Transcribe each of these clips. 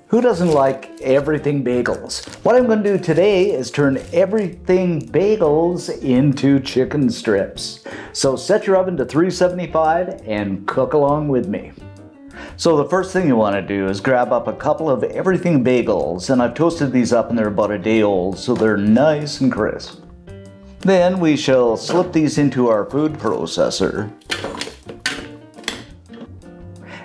Who doesn't like everything bagels? What I'm going to do today is turn everything bagels into chicken strips. So set your oven to 375 and cook along with me. So the first thing you want to do is grab up a couple of everything bagels, and I've toasted these up and they're about a day old, so they're nice and crisp. Then we shall slip these into our food processor.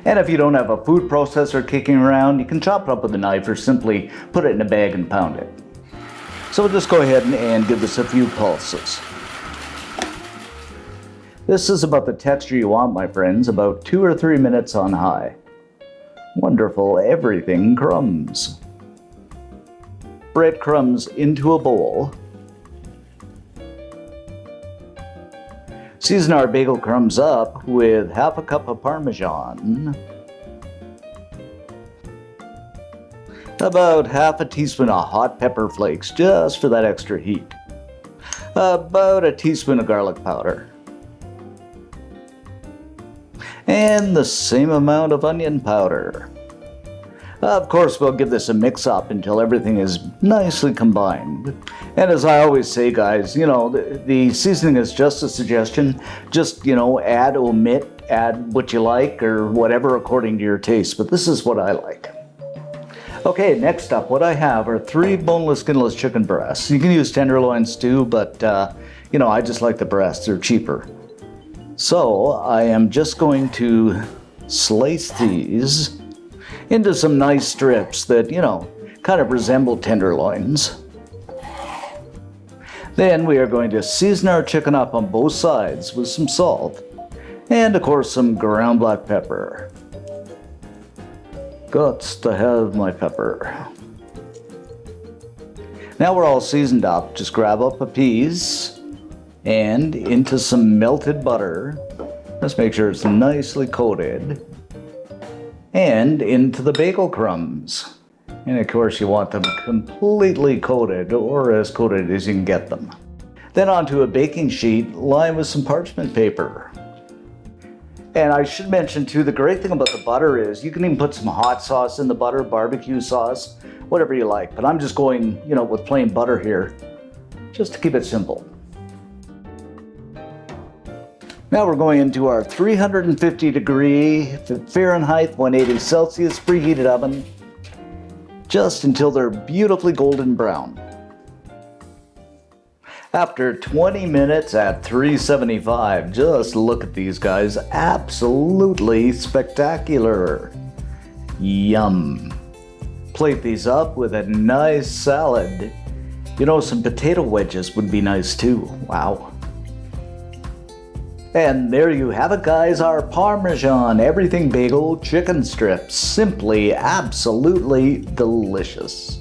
And if you don't have a food processor kicking around, you can chop it up with a knife or simply put it in a bag and pound it. So we'll just go ahead and give this a few pulses. This is about the texture you want, my friends, about 2 or 3 minutes on high. Wonderful everything crumbs. Breadcrumbs into a bowl. Season our bagel crumbs up with half a cup of parmesan, about half a teaspoon of hot pepper flakes just for that extra heat, about a teaspoon of garlic powder, and the same amount of onion powder. Of course, we'll give this a mix up until everything is nicely combined. And as I always say, guys, the seasoning is just a suggestion. Just, add, omit, add what you like or whatever according to your taste. But this is what I like. Okay, next up, what I have are 3 boneless, skinless chicken breasts. You can use tenderloins too, but, I just like the breasts. They're cheaper. So I am just going to slice these into some nice strips that, kind of resemble tenderloins. Then we are going to season our chicken up on both sides with some salt and, of course, some ground black pepper. Gots to have my pepper. Now we're all seasoned up. Just grab up a piece and into some melted butter. Let's make sure it's nicely coated. And into the bagel crumbs. And of course you want them completely coated, or as coated as you can get them. Then onto a baking sheet lined with some parchment paper. And I should mention too, the great thing about the butter is you can even put some hot sauce in the butter, barbecue sauce, whatever you like. But I'm just going, with plain butter here, just to keep it simple. Now we're going into our 350 degree Fahrenheit, 180 Celsius preheated oven, just until they're beautifully golden brown. After 20 minutes at 375, just look at these guys, absolutely spectacular. Yum. Plate these up with a nice salad. Some potato wedges would be nice too. Wow. And there you have it, guys, our Parmesan everything bagel chicken strips. Simply absolutely delicious.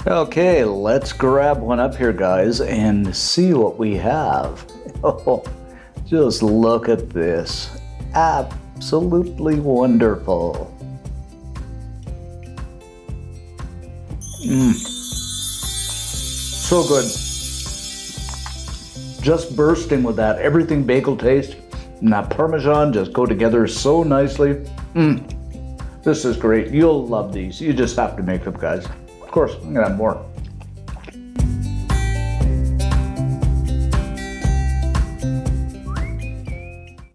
Okay, let's grab one up here, guys, and see what we have. Oh, just look at this. Absolutely wonderful. So good. Just bursting with that everything bagel taste, and that Parmesan just go together so nicely. This is great. You'll love these. You just have to make them, guys. Of course, I'm gonna have more.